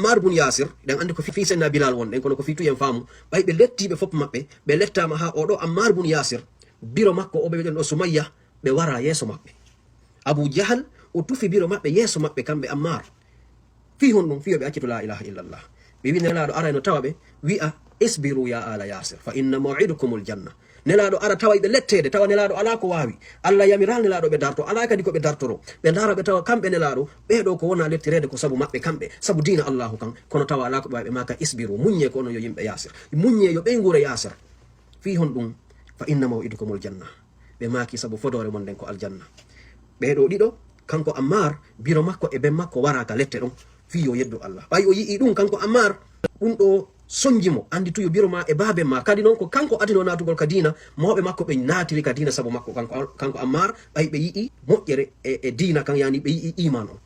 Ammar bun Yasir dan andi ko fi senna Bilal won den kono ko fi tu en famu bay be letti be fop mabbe be lettama ha odo Ammar bun Yasir biro makko o be den o Sumayya be wara yeso mabbe Abu Jahal o tufi biro mabbe yeso mabbe kambe Ammar fi hondum fi be akitu la ilaha illallah be wi nelaado ara no tawabe wi'a isbiru ya ala Yasir fa inna maw'idukumul janna nelaado ara tawa be lettede tawa nelaado ala ko wawi Allah yamiral nelaado be darto ala kadi ko be dartoro be dara be tawa kambe nelaado be do ko wona lettirede ko sabu mabbe kambe sabu dina Allahu kan kono tawa ala ko be maka isbiru munye ko no yo yimbe Yasir munye yo be ngure Yasir fi hondum fa inna maw'idukumul janna be maki sabu fodore mon den ko aljanna be do dido kanko Ammar biro makko e be makko waraka lette don fi yo yeddo Allah bay o yi dum kanko Ammar dum do sonjimo andi tuyo biro ma e babe ma kadi non ko kanko adino natugol kadina mawbe makko be natiri kadina sabu makko kanko Ammar bay be yi mojjere e dina kan yani be yi iman on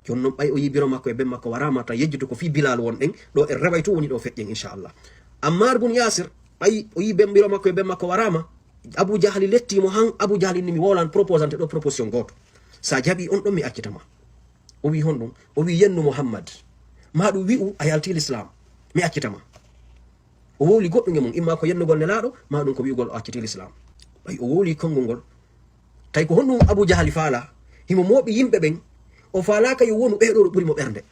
jonnon bay o yi biro makko e be makko warama ta yejjuto ko fi Bilal won den do e rebay to woni do fejjen inshallah Ammar bun Yasir bay o yi be biro makko e be makko warama Abu Jahali letti mo han Abu Jahali ni mi wolan proposante do proposition goto sa jabi on do mi accitama o wi hondum o wi yennu Muhammad madu wi'u ayalti l'islam mi accitama o woli goddo ngemum imma ko yennugol nelaado ma dum ko wi'ugol o acciti l'islam bay o woli kongol gol tay ko hondum Abu Jahali faala himo mobi yimbe ben o faala ka yo wonu be do buri mo bernde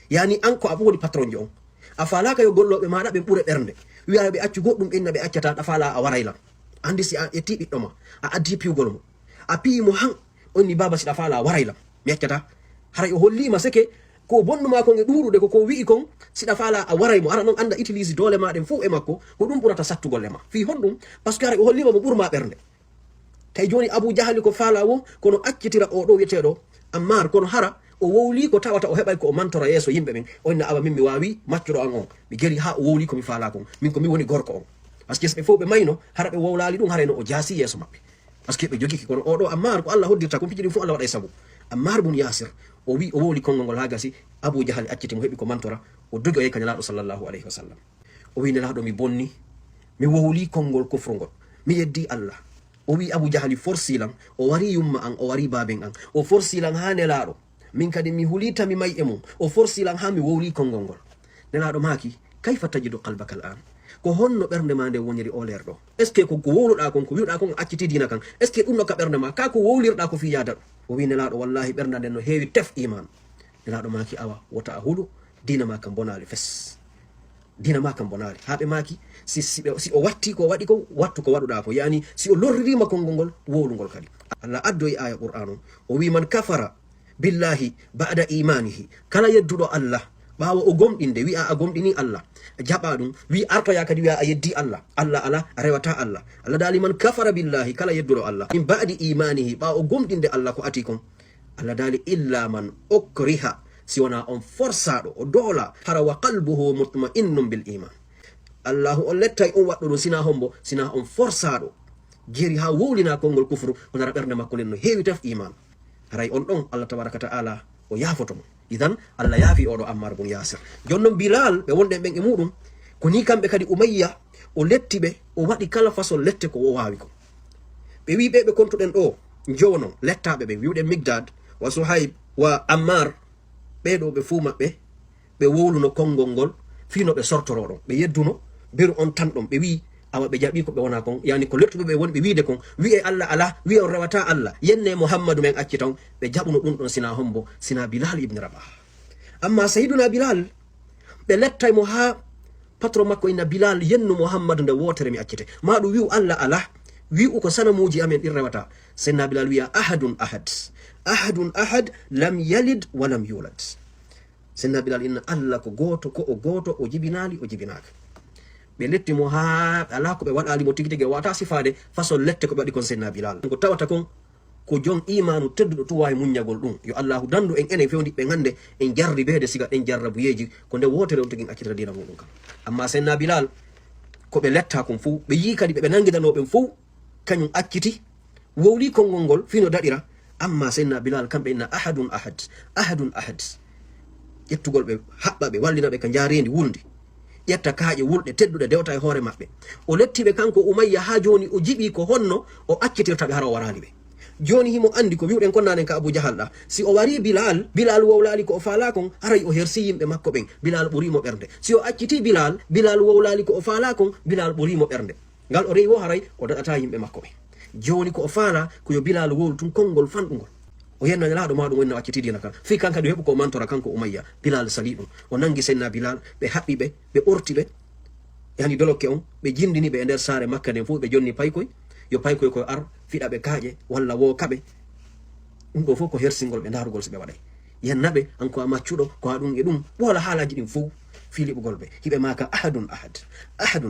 yani anko abu woni patron jo a faala ka yo gollobe maada be bure bernde wi'a be accu goddum inna be accata da faala a warayla andi si e tibi doma a addi piugol mo a pi mo han onni baba si da faala warayla mi accata haray o hollima seke ko bonnu ma ko nge durude ko wi'i kon sida fala a waray mo ara non anda utilise dole ma den fu e makko ko dum burata sattugol le ma fi hondum parce que o hollima mo burma bernde tay joni Abu Jahali ko fala wo kono accitira o do wetedo Ammar kono hara o wowli ko tawata o hebay ko o mantora yeso yimbe ben o inna awa min mi wawi maccuro an on mi geri ha o wowli ko mi fala kon min ko mi woni gorko on parce que be fo be mayno hara be wowlali dum hareno o jasi yeso mabbe parce que be jogi kono o do Ammar ko Allah hoddirta ko fijiri fu Allah wada sabu Ammar bun Yasir o wi o woli kongol hagasi Abu Jahal acciti mo hebi ko mantora o dogi o yeka nelaado sallallahu alaihi wasallam o wi nelaado mi bonni mi wowli kongol kufrungol mi yeddi Allah o wi Abu Jahal forsilan o wari yumma an o wari baben an o forsilan ha nelaado min kadi mi hulita mi may emum o forsilan ha mi wowli kongol gol nelaado maki kayfa tajidu qalbaka al'an ko honno bernde ma nde woniri o lerdo est ce que ko wowluda kon ko wiuda kon acciti dina kan est ce que dum no ka bernde ma ka ko wowlirda ko fi yada o wi nelaado wallahi bernde den no heewi tef iman nelaado maki awa wota hudu dina ma kam bonali fes dina ma kam bonali habe maki si o watti ko wadi ko wattu ko waduda ko yani si o lorrima kongol wowlugol kadi Allah addo e aya qur'anu o wi man kafara billahi ba'da imanihi kala yeddudo Allah bawo o gomdinde wi'a a gomdini Allah jaba dum wi arto ya kadi wi'a a yeddi Allah ala rewata Allah dali man kafara billahi kala yeddudo Allah in ba'di imanihi bawo gomdinde Allah ko ati kon Allah dali illa man ukriha siwana on forsado o dola hara wa qalbuhu mutma'innun bil iman Allah o lettay on waddo sina hombo sina on forsado jeri ha wowlina kongol kufru on ara bernde makko len no heewi taf iman haray on don Allah tabaraka ta'ala o yafotomo idan Allah yafi odo Ammar bun Yasir jonnon Bilal be wonde ben e mudum ko ni kambe kadi Umayya o letti be o wadi kala façon lette ko o wawi ko be wi be kontuden do jowono lettabe be wiude Migdad wa Suhaib wa Ammar be do be fu mabbe be wowluno kongol gol fino be sortoro don be yedduno beru on tan don be wi awa be jabi ko be wona kon yani ko lettube be won be wiide kon wi e Allah ala wi on rewata Allah yenne Muhammadu men acci taw be jabuno dum don sina hombo sina Bilal ibn Rabah amma sayyiduna Bilal be lettay mo ha patron makko inna Bilal yennu Muhammadu nde wotere mi accite madu wi Allah ala wi ko sanamuji amen din rewata senna Bilal wi ahadun ahad lam yalid wa lam yulad senna Bilal inna Allah ko goto o jibinali o jibinaka be letti mo ha ala ko be wadali mo tigitege wata sifade façon lette ko be wadi kon senna Bilal ko tawata kon ko jon imanu teddudo to way munyagol dum yo Allah dandu en ene fewndi be ngande en jarri beede siga en jarrabuyeji ko nde wotere on tigi accita dina mudum kam amma senna Bilal ko be letta kon fu be yi kadi be nangidano be fu kanyum acciti wowli kongol gol fino dadira amma senna Bilal kambe inna ahadun ahad yettugol be habba be wallina be ka jarendi wuldi yetta kaaje wulde teddude dewta e hoore mabbe o letti be kanko Umayya ha joni o jibi ko honno o accitirta be haro warani be joni himo andi ko wi'uden konnanen ka Abu Jahal da si o wari Bilal wowlali ko o faala kon haray o hersi yimbe makko ben Bilal burimo bernde si o acciti Bilal wowlali ko o faala kon Bilal burimo bernde ngal o rewo haray o dadata yimbe makko ben joni ko o faala ko yo Bilal wol tun kongol fandugol o yenno laado maɗum wonna acciti dina kan fi kanka do hebu ko mantora kanko Umayya Bilal sali ɗum o nangi senna Bilal be habbi be orti be yani dolokke on be jindini be nder saare Makka den fu be jonni paykoy yo paykoy ko ar fiɗa be kaaje walla wo kaɓe ɗum ɗo fof ko hersingol ɓe darugol so ɓe waɗay yennaɓe an ko a maccuɗo ko ha ɗum e ɗum wala haalaji ɗin fo filiɓugol ɓe hiɓe maka ahadun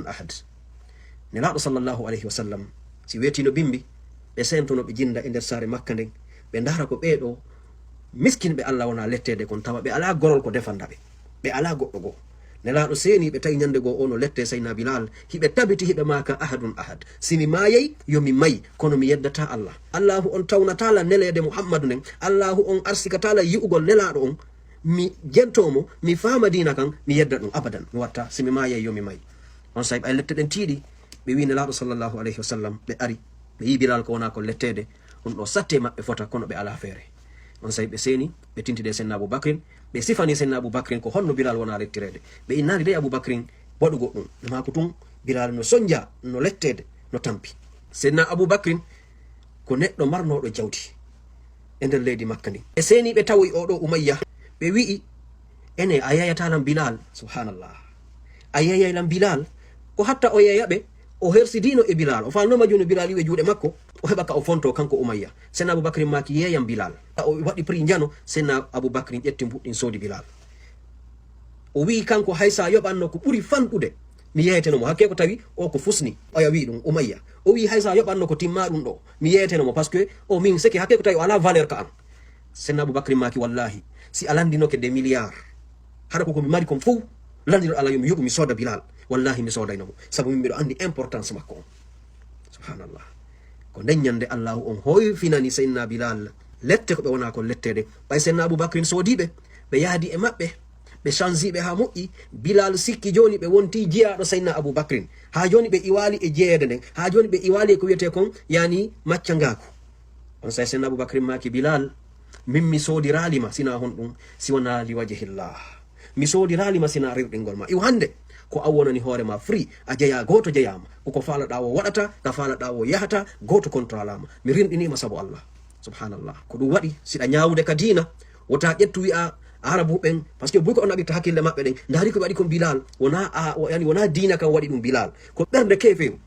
ahad nelaɗo sallllahu alayhi wa sallam si wetino bimbi ɓe sentono ɓe jinda e nder saare Makka nden ɓe dara ko ɓeɗo miskin ɓe Allah wona lettede kon tawa ɓe ala gorol ko defanda ɓe ala goɗɗo goo nelaɗo seni ɓe tawi ñande goo ono lette sayna Bilal hiɓe tabiti hiɓe maka ahadun ahad simi mayey yomi mayi kono mi yeddata Allahu on tawnatala nelede Muhammadu nden Allahu on arsikatala yi'ugol nelaɗo on mi jentomo mi fama dina kan mi yedda ɗum abadan mi watta simi mayey yomi mayi on sayi ɓay lette ɗen tiiɗi ɓe wi nelaɗo sallllahu alayhi wa sallam ɓe ari ɓe yi Bilal ko wona ko lettede on ɗo satte maɓɓe fota kono ɓe ala feere on sayi ɓe seni ɓe tintide senna Aboubacrin ɓe sifani senna Aboubacrin ko honno Bilal wona lettirede ɓe innani de Aboubacrin waɗugo ɗum mako tun Bilal no sonja no lettede no tampi senna Aboubacrin ko neɗɗo marnoɗo jawdi e nder leydi Makka ndi ɓe seni ɓe tawi oɗo Umayya ɓe wi'i ene a yeyatalam Bilal subhanallah a yeyaylam Bilal ko hatta o yeyaɓe o hersidino e Bilal o falnoma joni Bilal iwe juuɗe makko o heɓa ka o fonto kanko Umayya senna Aboubacrin maki yeyam Bilal o waɗi prix jano senna Aboubacrin ƴetti mbuɗɗin soodi Bilal o wi kanko haysa yoɓanno ko ɓuri fanɗude mi yeyetenomo hakke ko tawi o ko fusni oya wi ɗum Umayya o wi haysa yoɓanno ko timma ɗum ɗo mi yeyetenomo par ce que o min seki hakke ko tawi o ala valeur ka an senna Aboubacrin maki wallahi si a landinoke des milliards haɗa koko mi mari kon fof landino Allah yomi yuɓu mi sooda Bilal wallahi mi soodaynomo sabu min mbiɗo andi importance makko on subhanallah ko nden ñande Allahu on hoyfinani seydna Bilal lette ko ɓe wona kon lettede ɓay senna Aboubacrin soodiɓe ɓe yaadi e maɓɓe ɓe changiɓe ha moƴƴi Bilal sikki joni ɓe wonti jiyaɗo seydna Aboubacrin ha joni ɓe iwali e jeeyede nden ha joni ɓe iwali e ko wiyete kon yani macca ngaku on say senna Aboubacrin maki Bilal min mi soodiralima sina hon ɗum si wona li wajhillah mi soodiralima sina rewɗingol ma iw hande ko a wonani hoorema free a jeeya goto jeeyama koko faalaɗa o waɗata ka faalaɗa o yahata goto controlama mi rinɗinima saabu Allah subhanallah ko ɗum waɗi siɗa ñawude ka diina wota ƴettu wi'a arabu ɓen par ce que buy ko on ɗaɓirta hakkille maɓɓe ɗen daari ko ɓe waɗi kon Bilal wona diina kam waɗi ɗum Bilal ko ɓerde keferu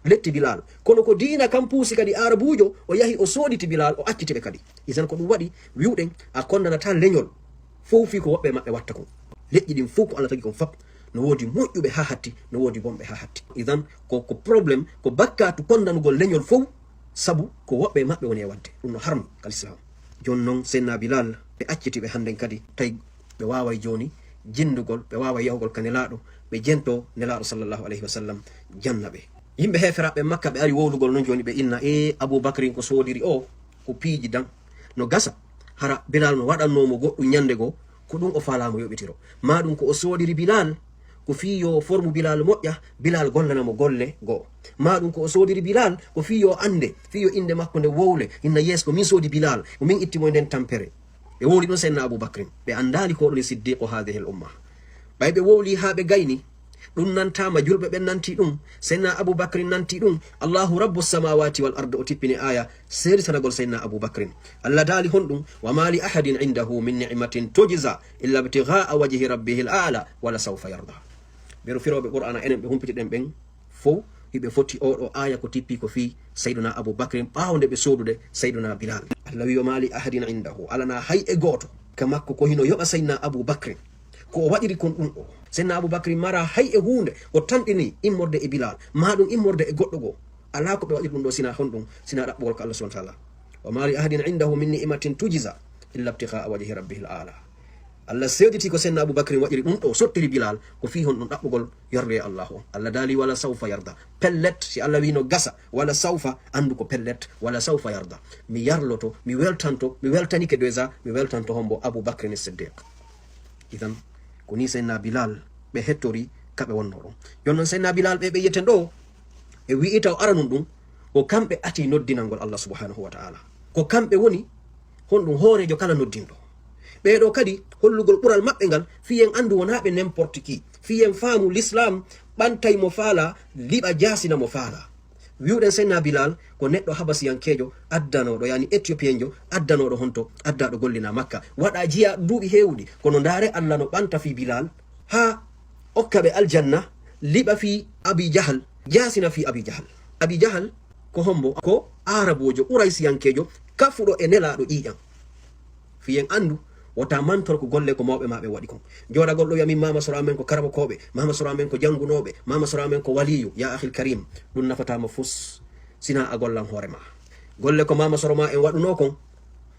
letti Bilal kono ko diina kam puusi kadi arabujo o yahi o sooditi Bilal o accitiɓe kadi isan ko ɗum waɗi wiwɗen a kondanata leñol fof fi ko woɓɓe maɓɓe watta kon leƴƴi ɗin fof ko Allah tagi kon fab no woodi moƴƴuɓe ha hatti no woodi bonɓe ha hatti idan ko probléme ko bakkatu kondanugol leñol fof sabu ko woɓɓe maɓɓe woni e wadde ɗum no harmi kalislam joni noon senna Bilal ɓe accitiɓe hannden kadi tawi ɓe waway joni jindugol ɓe waway yahugol ka nelaɗo ɓe jento nelaɗo sallllahu alayhi wa sallam janna ɓe yimɓe heferaɓe Makka ɓe ari wowlugol noon joni ɓe inna Aboubacrin ko soodiri o ko piiji dan no gasa hara Bilal no waɗannomo goɗɗum ñande goo ko ɗum o falamo yoɓitiro ma ɗum ko o soodiri Bilal ko fiyo formu Bilal moƴƴa Bilal gollanamo golle goo ma ɗum ko o soodiri Bilal ko fiyo ande fiyo inde makko nde wowle inna yes ko min soodi Bilal ko min ittimo nden tampere ɓe wowli ɗon senna Aboubacrin ɓe andali ko ɗon siddiqo hadihi l umma ɓay ɓe wowli ha ɓe gayni ɗum nantama julɓe ɓen nanti ɗum senna Aboubacrin nanti ɗum Allahu rabbu samawati wal arde o tippini aya seritanagol senna Aboubacrin Allah daali hon ɗum wa ma li ahadin indahu min ni'matin tujza illa ibtigha'a wajhi rabbihi l ala wala sawfa yarda ɓeɗo firoɓe qur'ana enen ɓe humpitiɗen ɓen fof hiɓe foti oɗo aya ko tippi ko fi sayduna Aboubacrin ɓawde ɓe soodude sayduna Bilal Allah wi wa ma li ahadin indahu alana hay e goto ka makko ko hino yoɓa saydna Aboubacrin ko o waɗiri kon ɗum ɗo senna Aboubacrin mara hay e hunde o tanɗini immorde e Bilal ma ɗum immorde e goɗɗo goo ala ko ɓe waɗiri ɗum ɗo sina hon ɗum sina ɗaɓɓugol ko Allah subhanahu wa ta'ala wa ma li ahadin indahu min ni'matin tujza illa ibtigha'a wajhi rabbihil a'la Allah sewditi ko senna Aboubacrin waɗiri ɗum ɗo sottiri Bilal ko fi hon ɗum ɗaɓɓugol yorde e Allah o Allah daali wala sawfa yarda pellet si Allah wino gasa wala sawfa andu ko pellet wala sawfa yarda mi yarloto mi weltanto mi weltanike déjà mi weltanto hombo Aboubacrin Siddiq idan ko ni senna Bilal ɓe hettori kaɓe wonno ɗon jon noon senna Bilal ɓe yiyeten ɗo e wi'ita o aranum ɗum o kamɓe ati noddinalngol Allah subhanahu wa ta'ala ko kamɓe woni honɗum hoorejo kala noddinɗo. ɓeɗo kadi hollugol ɓural maɓɓe ngal fiyen andu wonaɓe n'importe qui, fiyen faamu l'islam ɓantay mo faala liɓa jasina mo faala. wiwɗen Seydina Bilal ko neɗɗo habasiyankejo addanoɗo yani éthiopienjo addanoɗo honto addaɗo gollina Makka, waɗa jiya duuɓi hewɗi, kono ndaare Allah no ɓanta fi Bilal ha okkaɓe aljanna, liɓa fi Abi Jahal, jasina fi Abi Jahal. Abi Jahal ko hombo ko arabojo ɓuraysiyankejo kafuɗo e nelaɗo ƴiƴam. fiyen andu wota mantor ko golle ko mawɓe maɓe waɗi kon. joɗagol ɗo yamin mama soro amen ko karabakoɓe, mama soro amen ko jangunoɓe, mama soro amen ko waliyu. Ya akhil karim, ɗum nafatama fus sina a gollan hoorema. golle ko mama soro ma en waɗuno kon,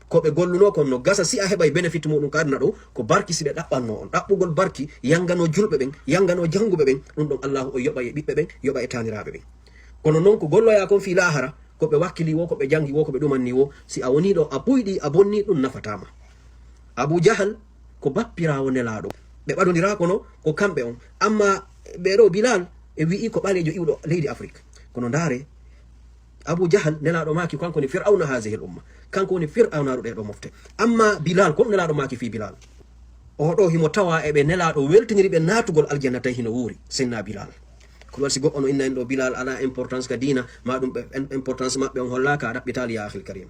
koɓe golluno kon no gasa si a heɓay bénéfice muɗum ko aduna ɗo ko barki siɗe ɗaɓɓanno on. ɗaɓɓugol barki yangano julɓe ɓen, yangano janguɓe ɓen, ɗum ɗon Allahu o yoɓa e ɓiɓɓe ɓen, yoɓa e taniraɓe ɓen. kono noon ko golloya kon fi lahara, koɓe wakkili wo, koɓe jangi wo, koɓe ɗumanni wo, si a woni ɗo a buyɗi a bonni, ɗum nafatama. Abu Jahal ko bappirawo nelaɗo, ɓe ɓaɗodira kono ko kamɓe on. amma ɓeɗo Bilal e wi'i ko ɓalejo iwɗo leydi Afrique. kono ndaare Abu Jahal nelaɗo maki kanko ni fir'auna hazihi l umma, kanko woni fir'aunaɗo ɗeɗo mofte. amma Bilal ko nelaɗo maki fi Bilal oɗo himo tawa eɓe nelaɗo weltiniri ɓe natugol aljanna tawi hino wuuri Seydina Bilal. ko waɗi si goɗɗo no inna en ɗo Bilal ala importance ka dina, ma ɗum ɓe importance maɓɓe on hollaka a ɗaɓɓitali ya akhil karim.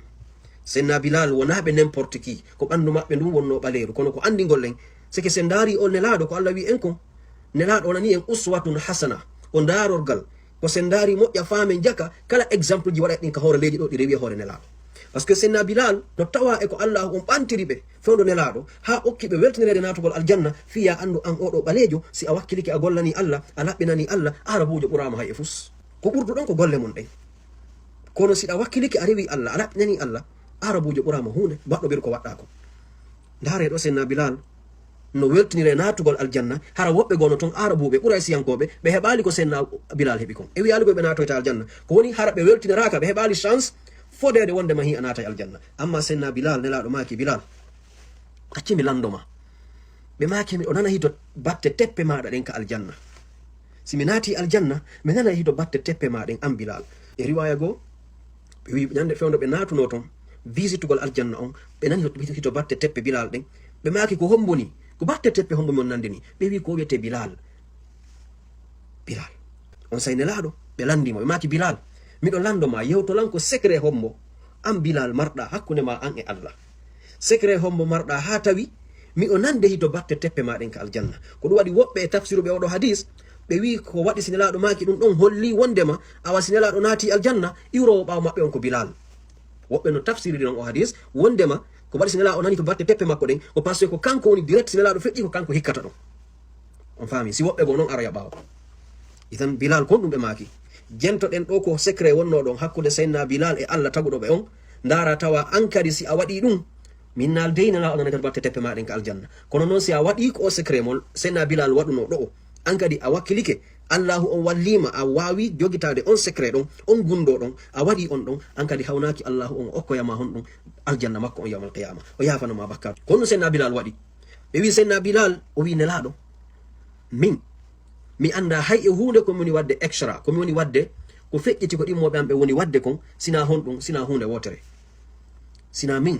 Seydina Bilal wonaɓe n'importe qui, ko ɓandu maɓɓe ndum wonno ɓaleru, kono ko andi gollen sike sen daari o nelaɗo ko Allah wi en kon nelaɗo o nani en uswatun hasana, o darorgal ko sen daari moƴƴa faamen jaka kala exemple ji waɗa ɗin ka hoore leydi ɗo ɗi rewi hoore nelaɗo. par ce que Seydina Bilal no tawa e ko Allah on ɓantiri ɓe fewdo nelaɗo ha okki ɓe weltinirede natugol aljanna, fiya andu an oɗo ɓalejo si a wakkilike a gollani Allah, a laɓɓinani Allah, arabujo ɓurama hay e fus. ko ɓurdu ɗon ko golle mon ɗen, kono siɗa wakkilike a rewi Allah, a laɓɓinani Allah, arabujo ɓurama hunde baɗɗo ɓeɗo ko waɗɗa ko. ndaare ɗo Seydina Bilal no weltinire natugol aljanna, hara woɓɓe gono toon arabuɓe ɓuray siyankoɓe ɓe heɓali ko Seydina Bilal heɓi kon. e wiyali koɓe natoyta aljanna ko woni hara ɓe weltiniraka, ɓe heɓali chance fodede wonde mahi a natay aljanna. amma Seydina Bilal nelaɗo maki Bilal, accimi landoma ɓe makimi o nana hito batte teppe maɗa ɗen ka aljanna. simi naati aljanna mi nana hito batte teppe maɗen an Bilal. e riwaya goo ɓe wi ñande fewdo ɓe natuno toon visitugol aljanna on, ɓe nani hito batte teppe Bilal ɗen, ɓe maki ko homboni ko batte teppe hombo mon nande ni, ɓe wi ko wiyete Bilal. Bilal on say nelaɗo, ɓe landimo ɓe maki Bilal miɗo landoma yewtolan ko secret hombo an Bilal marɗa hakkunde ma an e Allah, secret hombo marɗa ha tawi miɗo nande hito batte teppe maɗen ka aljanna. ko ɗum waɗi woɓɓe e tafsiru ɓe oɗo hadis ɓe wi ko waɗi si nelaɗo maki ɗum ɗon holli wondema awa si nelaɗo naati aljanna iwrowo ɓawo maɓɓe on ko Bilal. woɓɓe no tafsiriri non o hadis wondema ko waɗi si nelaɗo nani to batte teppe makko ɗen ko par ce que ko kanko woni direct, si nelaɗo feƴƴi ko kanko hikkata ɗon, on faami. si woɓɓe bo noon aroya ɓawo. itan Bilal kon ɗum ɓe maki jentoɗen ɗo ko secret wonno ɗon hakkude Seydina Bilal e Allah taguɗo ɓe on. ndara tawa an kadi si a waɗi ɗum minnal dey nelaɗo nani kadi batte teppe maɗen ka aljanna, kono noon si a waɗi ko o secret mol Seydina Bilal waɗuno ɗo o, an kadi a wakkilike Allahu on wallima a wawi jogitade on secret ɗon, on gundo ɗon, a waɗi on ɗon, an kadi hawnaki Allahu on okkoyama hon ɗum aljanna makko on yawmal qiyama, o yafanoma bakkat. kono Seydina Bilal waɗi. ɓe wi Seydina Bilal o wi nelaɗo min mi anda hay e hunde komi woni wadde extra, komi woni wadde ko feƴƴiti ko ɗimmoɓe am ɓe woni wadde kon, sina honɗum, sina hunde wotere, sina min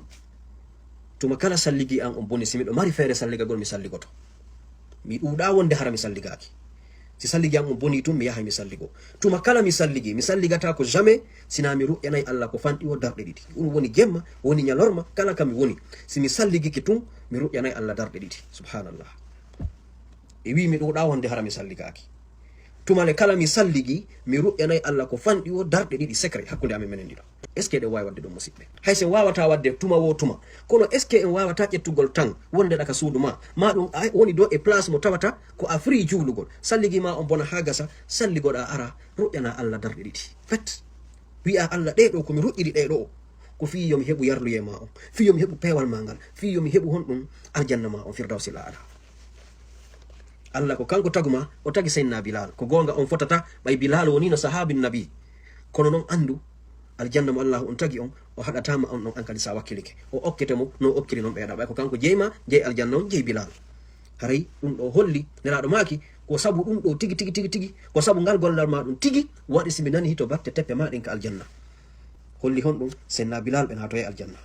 tuma kala salligi an on boni, si miɗo mari feere salligagol mi salligoto, mi ɗuɗa wonde hara mi salligaki. si salligi am on boni tum mi yahay mi salligo. tuma kala mi salligi mi salligata ko jamais sina mi ruƴƴanayi Allah ko fanɗi o darɗe ɗiɗi. ɗum woni jemma woni ñalorma kala kam mi woni, si mi salligiki tum mi ruƴƴanayi Allah darɗe ɗiɗi. subhanallah. e wi mi ɗuɗa wonde hara mi salligaki. tumale kala mi salligi mi ruƴƴanayi Allah ko fanɗi o darɗe ɗiɗi secret hakkude amin menen ɗiɗo. est ce que ɗen wawi wadde ɗum musidɓe? hay sen wawata wadde tuma wo tuma, kono est ce que en wawata ƴettugol tan wonde ɗaka suudu ma ɗum woni do e place mo tawata ko a free juulugol, salligima on bona ha gasa, salligoɗa ara ruƴƴana Allah darɗe ɗiɗi fet wi'a Allah ɗeɗo komi ruƴƴiɗi ɗeɗo ko fi yomi heɓu yarluye ma on, fi yomi heɓu pewal ma ngal, fi yomi heɓu honɗum aljanna ma on firdawsil a'la. Allah ko kanko taguma o tagi Seydina Bilal, ko gonga on fotata ɓay Bilal woni no sahabi nabi, kono noon andu aljanna mo Allah on tagi on o haɗatama on ɗon an kadi sa wakkilike o okkete mo no okkiri noon ɓeeɗa ɓay ko kanko jeyma jeyi aljanna on jeyi Bilal. haray ɗum ɗo holli nelaɗo maki ko sabu ɗum ɗo tigi tigi tigi tigi, ko sabu ngal gollal ma ɗum tigi waɗi simi nani hito batte teppe maɗen ka aljanna. holli honɗum senna bilal ɓe natoye aljanna.